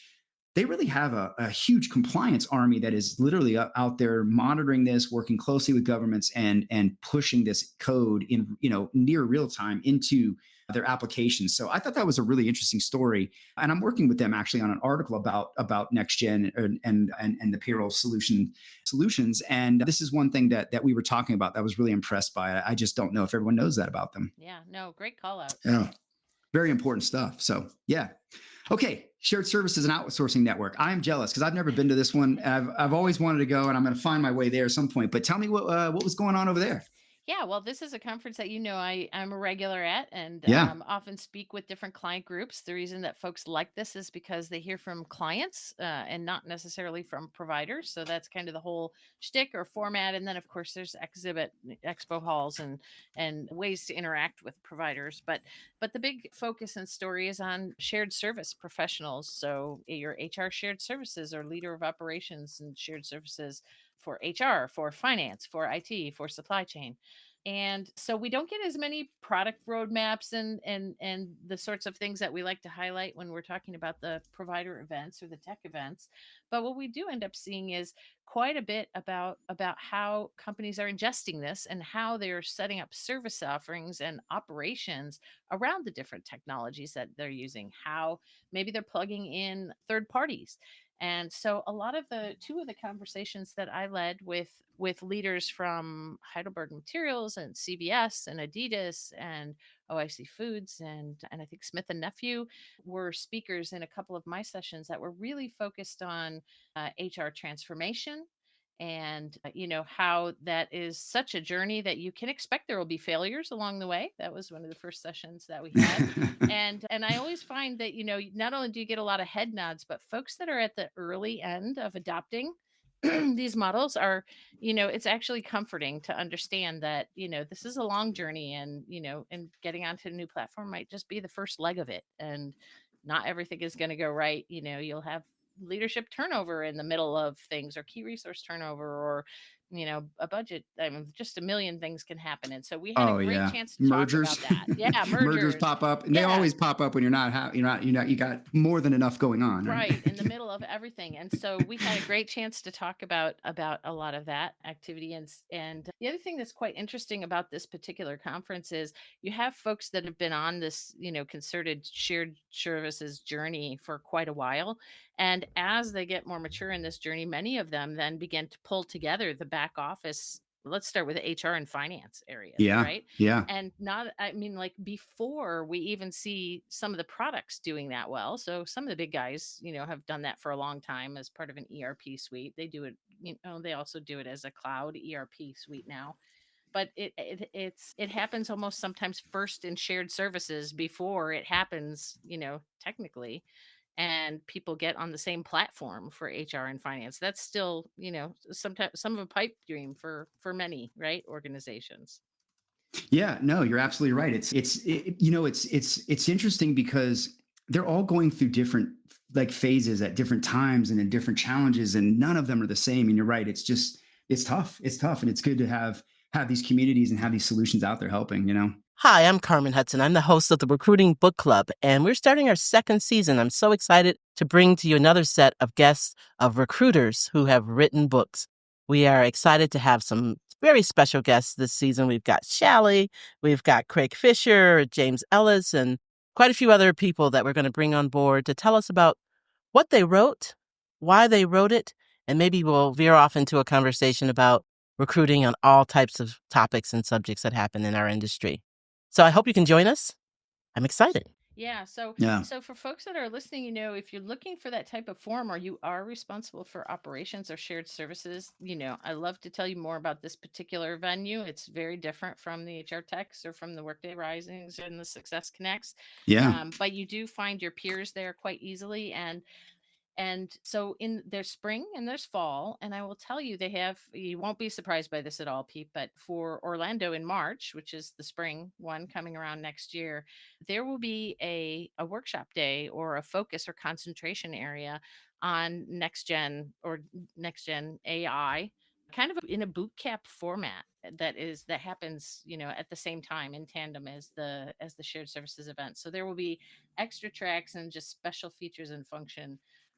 They really have a huge compliance army that is literally out there monitoring this, working closely with governments and pushing this code in near real time into their applications. So I thought that was a really interesting story, and I'm working with them actually on an article about next gen and the payroll solutions. And this is one thing that we were talking about that I was really impressed by. I just don't know if everyone knows that about them. Yeah, no, great call out. Yeah, very important stuff. So yeah. Okay, shared services and outsourcing network. I'm jealous because I've never been to this one. I've always wanted to go, and I'm going to find my way there at some point. But tell me what was going on over there. Yeah, well, this is a conference that I'm a regular at and Yeah. often speak with different client groups. The reason that folks like this is because they hear from clients and not necessarily from providers. So that's kind of the whole shtick or format. And then, of course, there's expo halls and ways to interact with providers. But the big focus and story is on shared service professionals. So your HR shared services or leader of operations and shared services for HR, for finance, for IT, for supply chain. And so we don't get as many product roadmaps and the sorts of things that we like to highlight when we're talking about the provider events or the tech events. But what we do end up seeing is quite a bit about how companies are ingesting this and how they're setting up service offerings and operations around the different technologies that they're using, how maybe they're plugging in third parties. And so a lot of two of the conversations that I led with leaders from Heidelberg Materials and CVS and Adidas and OIC Foods and I think Smith and Nephew were speakers in a couple of my sessions that were really focused on HR transformation and how that is such a journey that you can expect there will be failures along the way. That was one of the first sessions that we had. And I always find that not only do you get a lot of head nods, but folks that are at the early end of adopting these models are, it's actually comforting to understand that this is a long journey, and getting onto a new platform might just be the first leg of it, and not everything is going to go right. You'll have leadership turnover in the middle of things, or key resource turnover, or a budget. I mean, just a million things can happen, and so we had a Oh great yeah, chance to talk mergers. about that. Yeah, Mergers mergers. pop up, and they Yeah. always pop up when you got more than enough going on, Right, right? in the middle of everything. And so we had a great chance to talk about a lot of that activity. And the other thing that's quite interesting about this particular conference is you have folks that have been on this concerted shared services journey for quite a while, and as they get more mature in this journey, many of them then begin to pull together the back office. Let's start with the HR and finance areas, Yeah, right? yeah. And not, I mean, like, before we even see some of the products doing that well. So some of the big guys have done that for a long time as part of an ERP suite. They do it, they also do it as a cloud ERP suite now. But it happens almost sometimes first in shared services before it happens technically, and people get on the same platform for HR and finance. That's still sometimes some of a pipe dream for many, right, organizations. Yeah, no, you're absolutely right. It's interesting because they're all going through different like phases at different times and in different challenges, and none of them are the same. And you're right. It's tough. It's tough, and it's good to have these communities and have these solutions out there helping. Hi, I'm Carmen Hudson. I'm the host of the Recruiting Book Club, and we're starting our second season. I'm so excited to bring to you another set of guests of recruiters who have written books. We are excited to have some very special guests this season. We've got Shally, we've got Craig Fisher, James Ellis, and quite a few other people that we're going to bring on board to tell us about what they wrote, why they wrote it, and maybe we'll veer off into a conversation about recruiting on all types of topics and subjects that happen in our industry. So I hope you can join us. I'm excited. Yeah. So, Yeah. so for folks that are listening, if you're looking for that type of form, or you are responsible for operations or shared services, I love to tell you more about this particular venue. It's very different from the HR Techs or from the Workday Risings and the Success Connects. Yeah. But you do find your peers there quite easily. And so there's spring and there's fall. And I will tell you, you won't be surprised by this at all, Pete, but for Orlando in March, which is the spring one coming around next year, there will be a workshop day or a focus or concentration area on next gen AI, kind of in a boot camp format that happens at the same time in tandem as the shared services event. So there will be extra tracks and just special features and function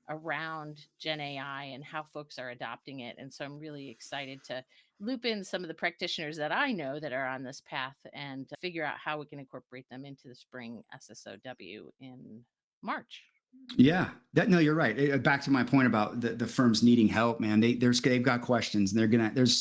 around Gen AI and how folks are adopting it. And so I'm really excited to loop in some of the practitioners that I know that are on this path and to figure out how we can incorporate them into the spring SSOW in March. Yeah, no, you're right. Back to my point about the firms needing help, man. They've got questions, and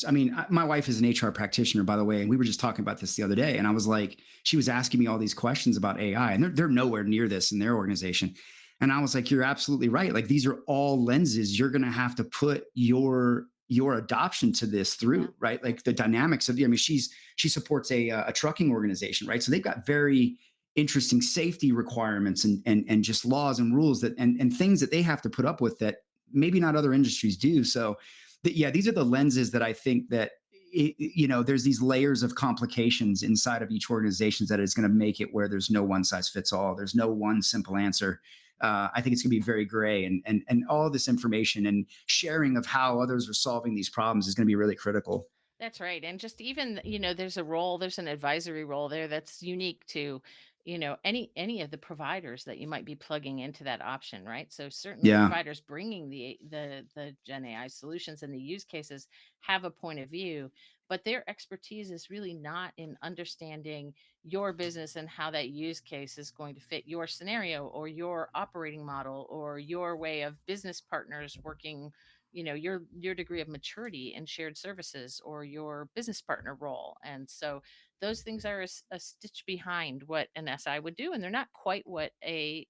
I mean, my wife is an HR practitioner, by the way, and we were just talking about this the other day, and I was like, she was asking me all these questions about AI, and they're nowhere near this in their organization, and I was like, you're absolutely right. Like, these are all lenses you're going to have to put your adoption to this through, Yeah. right? Like the dynamics of I mean, she supports a trucking organization, right? So they've got very interesting safety requirements and just laws and rules and things that they have to put up with that maybe not other industries do. So yeah, these are the lenses that I think that there's these layers of complications inside of each organization that is going to make it where there's no one size fits all. There's no one simple answer. I think it's going to be very gray, and all this information and sharing of how others are solving these problems is going to be really critical. That's right. And just even, there's an advisory role there that's unique to, any of the providers that you might be plugging into that option, right? So certainly Yeah. providers bringing the Gen AI solutions and the use cases have a point of view, but their expertise is really not in understanding your business and how that use case is going to fit your scenario or your operating model or your way of business partners working, your degree of maturity in shared services or your business partner role. And so those things are a stitch behind what an SI would do, and they're not quite what a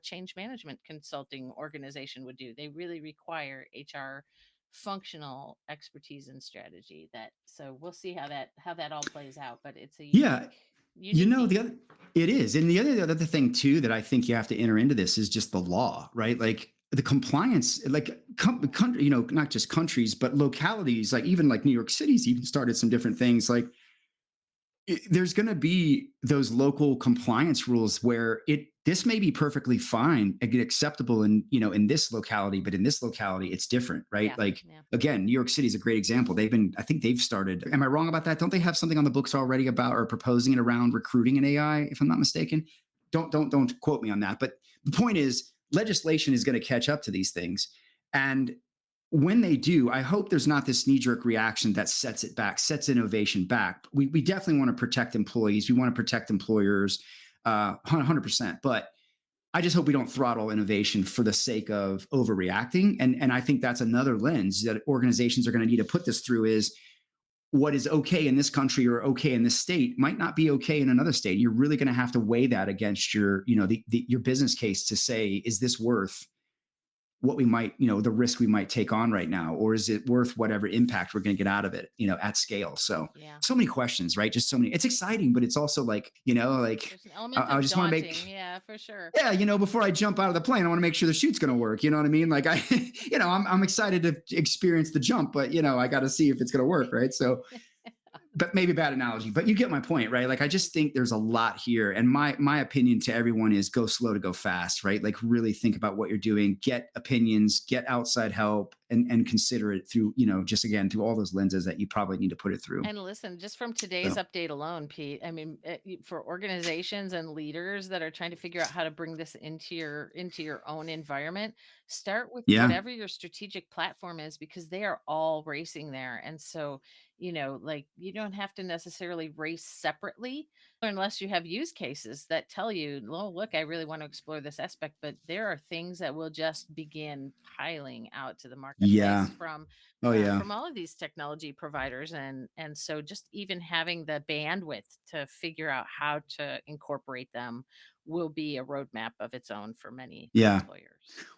change management consulting organization would do. They really require HR functional expertise and strategy. That so we'll see how that all plays out, but it's a Yeah. unique The beast. other, it is. And the other thing too that I think you have to enter into this is just the law, right? Like the compliance, like country, not just countries, but localities, like even like New York City's even started some different things. Like there's going to be those local compliance rules where this may be perfectly fine and acceptable in this locality, but in this locality it's different, right? Yeah, Like yeah. again, New York City is a great example. I think they've started, am I wrong about that? Don't they have something on the books already about or proposing it around recruiting an AI, if I'm not mistaken? Don't quote me on that, but the point is legislation is going to catch up to these things. And when they do, I hope there's not this knee-jerk reaction that sets it back, sets innovation back. We definitely want to protect employees. We want to protect employers, 100%. But I just hope we don't throttle innovation for the sake of overreacting. And I think that's another lens that organizations are going to need to put this through is what is okay in this country or okay in this state might not be okay in another state. You're really going to have to weigh that against your, your business case to say, is this worth what we might, the risk we might take on right now, or is it worth whatever impact we're going to get out of it, at scale? So, Yeah. so many questions, right? Just so many. It's exciting, but it's also like, There's an element I of just want to daunting. make, Yeah, for sure. yeah, before I jump out of the plane, I want to make sure the chute's going to work. You know what I mean? Like I'm excited to experience the jump, but I got to see if it's going to work, right? So, but maybe a bad analogy, but you get my point, right? Like I just think there's a lot here, and my opinion to everyone is go slow to go fast, right? Like really think about what you're doing, get opinions, get outside help, and consider it through, just again through all those lenses that you probably need to put it through. And listen, just from today's So update alone, Pete, I mean, for organizations and leaders that are trying to figure out how to bring this into your own environment, start with yeah, whatever your strategic platform is, because they are all racing there. And so, like you don't have to necessarily race separately unless you have use cases that tell you, "Oh, look, I really want to explore this aspect." But there are things that will just begin piling out to the yeah, marketplace oh yeah, from all of these technology providers, and so just even having the bandwidth to figure out how to incorporate them will be a roadmap of its own for many yeah. employers.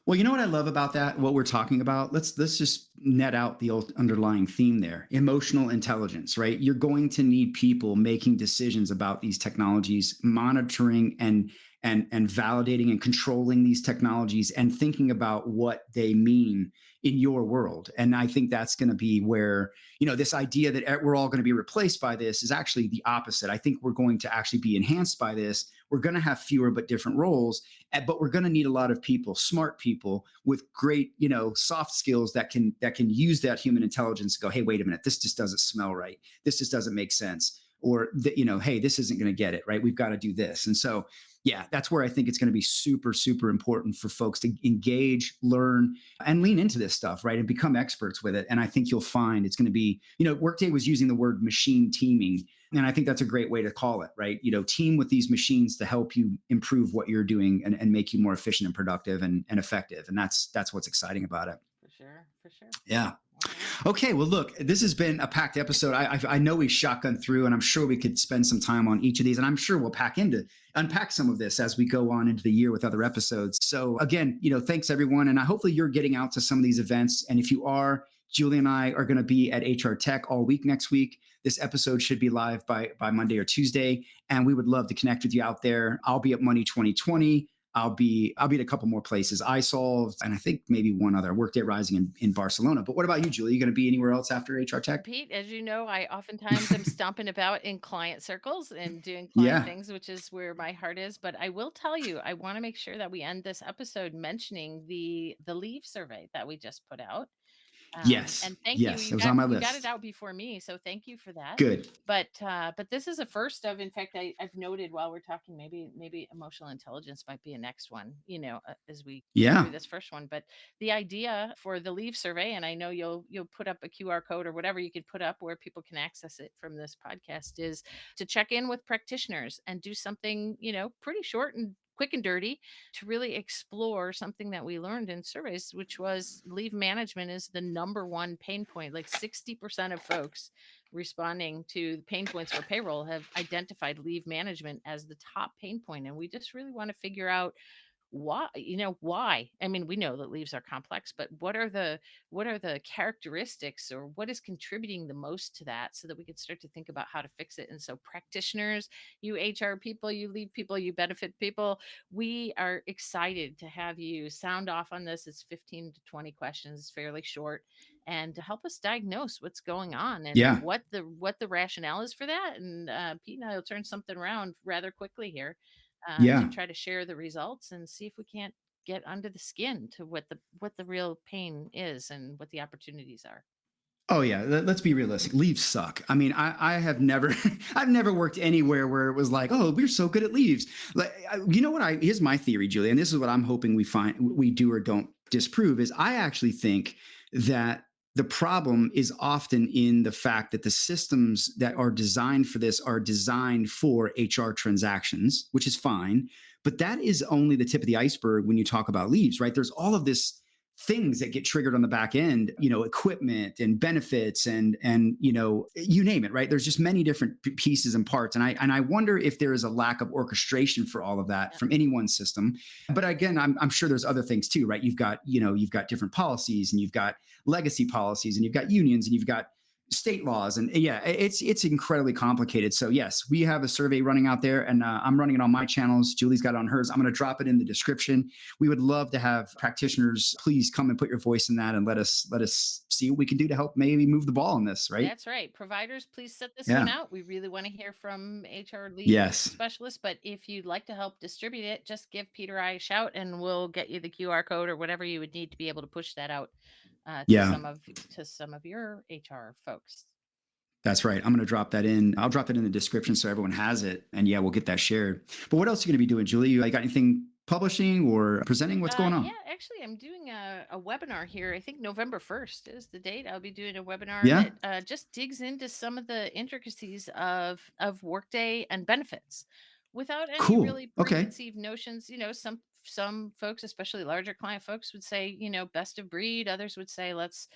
Well, you know what I love about that? What we're talking about? Let's just net out the old underlying theme there. Emotional intelligence, right? You're going to need people making decisions about these technologies, monitoring and validating and controlling these technologies and thinking about what they mean in your world. And I think that's going to be where, this idea that we're all going to be replaced by this is actually the opposite. I think we're going to actually be enhanced by this. We're going to have fewer but different roles, but we're going to need a lot of people, smart people with great, soft skills that can use that human intelligence to go, hey, wait a minute, this just doesn't smell right. This just doesn't make sense. Or, hey, this isn't going to get it right. We've got to do this. And so, yeah, that's where I think it's going to be super, super important for folks to engage, learn, and lean into this stuff, right? And become experts with it. And I think you'll find it's going to be, Workday was using the word machine teaming. And I think that's a great way to call it, right? Team with these machines to help you improve what you're doing and make you more efficient and productive and effective. And that's what's exciting about it. For sure, for sure. Yeah. All right. Okay. Well, look, this has been a packed episode. I know we shotgun through, and I'm sure we could spend some time on each of these, and I'm sure we'll unpack some of this as we go on into the year with other episodes. So again, thanks everyone. And hopefully you're getting out to some of these events. And if you are, Julie and I are going to be at HR Tech all week next week. This episode should be live by Monday or Tuesday. And we would love to connect with you out there. I'll be at Money 2020. I'll be at a couple more places. iSolve, and I think maybe one other, Workday Rising in Barcelona. But what about you, Julie? Are you going to be anywhere else after HR Tech? Pete, as you know, I oftentimes am stomping about in client circles and doing client Yeah. things, which is where my heart is. But I will tell you, I want to make sure that we end this episode mentioning the leave survey that we just put out. Yes. And thank you. Yes. It was on my You got it list. out before me, so thank you for that. Good. But this is a first of. In fact, I've noted while we're talking, maybe emotional intelligence might be a next one. As we get Yeah. through this first one. But the idea for the leave survey, and I know you'll put up a QR code or whatever you could put up where people can access it from this podcast, is to check in with practitioners and do something pretty short and quick and dirty to really explore something that we learned in surveys, which was leave management is the number one pain point. Like 60% of folks responding to the pain points for payroll have identified leave management as the top pain point. And we just really want to figure out why. I mean, we know that leaves are complex, but what are the characteristics, or what is contributing the most to that, so that we can start to think about how to fix it. And so practitioners, you HR people, you leave people, you benefit people, we are excited to have you sound off on this. It's 15 to 20 questions. It's fairly short, and to help us diagnose what's going on and Yeah. what the rationale is for that. And Pete and I will turn something around rather quickly here, to Yeah. try to share the results and see if we can't get under the skin to what the real pain is and what the opportunities are. Oh yeah, let's be realistic. Leaves suck. I mean, I have never, I've never worked anywhere where it was like, oh, we're so good at leaves. Like, you know what? Here's my theory, Julie, and this is what I'm hoping we do or don't disprove. Is I actually think that the problem is often in the fact that the systems that are designed for this are designed for HR transactions, which is fine, but that is only the tip of the iceberg when you talk about leaves, right? There's all of this things that get triggered on the back end, equipment and benefits and you name it, right? There's just many different pieces and parts. And I wonder if there is a lack of orchestration for all of that from any one system. But again, I'm sure there's other things too, right? You've got different policies, and you've got legacy policies, and you've got unions, and you've got state laws, and yeah, it's incredibly complicated. So yes, we have a survey running out there, and I'm running it on my channels. Julie's got it on hers. I'm going to drop it in the description. We would love to have practitioners. Please come and put your voice in that, and let us see what we can do to help maybe move the ball on this. Right? That's right. Providers, please set this Yeah. one out. We really want to hear from HR lead Yes. specialists. But if you'd like to help distribute it, just give Peter or I a shout, and we'll get you the QR code or whatever you would need to be able to push that out to Yeah. some of your HR folks. That's right. I'm going to drop that in. I'll drop it in the description so everyone has it. And yeah, we'll get that shared. But what else are you going to be doing, Julie? You got anything publishing or presenting? What's going on? Yeah, actually, I'm doing a webinar here. I think November 1st is the date. I'll be doing a webinar Yeah. that just digs into some of the intricacies of Workday and benefits without any Cool. really Okay. preconceived notions. Some folks, especially larger client folks, would say, best of breed. Others would say, let's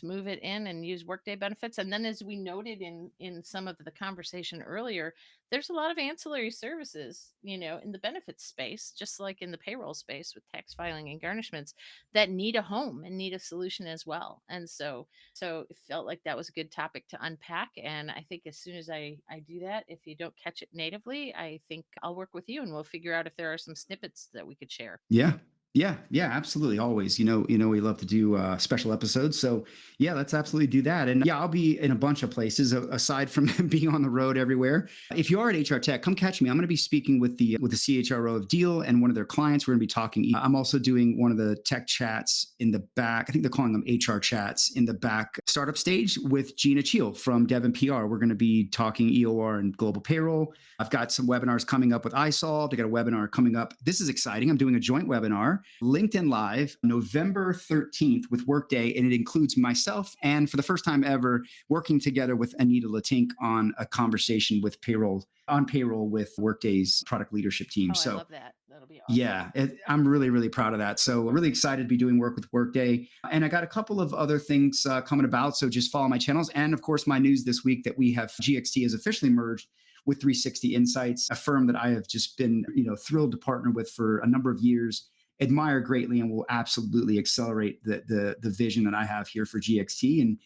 move it in and use Workday benefits. And then, as we noted in some of the conversation earlier, there's a lot of ancillary services, in the benefits space, just like in the payroll space with tax filing and garnishments, that need a home and need a solution as well. And so it felt like that was a good topic to unpack. And I think as soon as I do that, if you don't catch it natively, I think I'll work with you and we'll figure out if there are some snippets that we could share. Yeah. Yeah, absolutely. Always, we love to do special episodes. So yeah, let's absolutely do that. And yeah, I'll be in a bunch of places aside from being on the road everywhere. If you are at HR Tech, come catch me. I'm going to be speaking with the CHRO of Deal and one of their clients. We're going to be talking. I'm also doing one of the tech chats in the back. I think they're calling them HR chats in the back startup stage with Gina Cheel from Devon PR. We're going to be talking EOR and global payroll. I've got some webinars coming up with iSolved. I got a webinar coming up. This is exciting. I'm doing a joint webinar, LinkedIn Live, November 13th with Workday, and it includes myself and, for the first time ever, working together with Anita Latink on a conversation with payroll with Workday's product leadership team. I love that. That'll be awesome. Yeah, I'm really, really proud of that. So I'm really excited to be doing work with Workday. And I got a couple of other things coming about. So just follow my channels. And of course, my news this week that we have GXT has officially merged with 360 Insights, a firm that I have just been, thrilled to partner with for a number of years, admire greatly, and will absolutely accelerate the vision that I have here for GXT and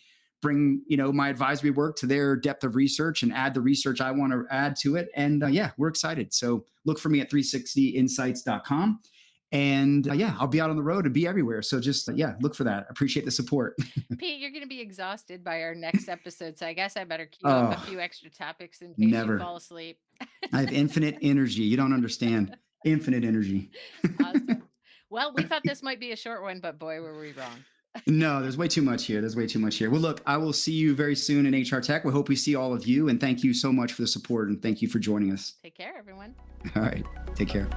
bring, my advisory work to their depth of research and add the research I want to add to it. And yeah, we're excited. So look for me at 360insights.com. And yeah, I'll be out on the road and be everywhere. So just, look for that. Appreciate the support. Pete, you're going to be exhausted by our next episode. So I guess I better queue up a few extra topics in case never. you fall asleep. I have infinite energy. You don't understand. Infinite energy. Awesome. Well, we thought this might be a short one, but boy, were we wrong. No, there's way too much here. Well, look, I will see you very soon in HR Tech. We hope we see all of you. And thank you so much for the support. And thank you for joining us. Take care, everyone. All right. Take care.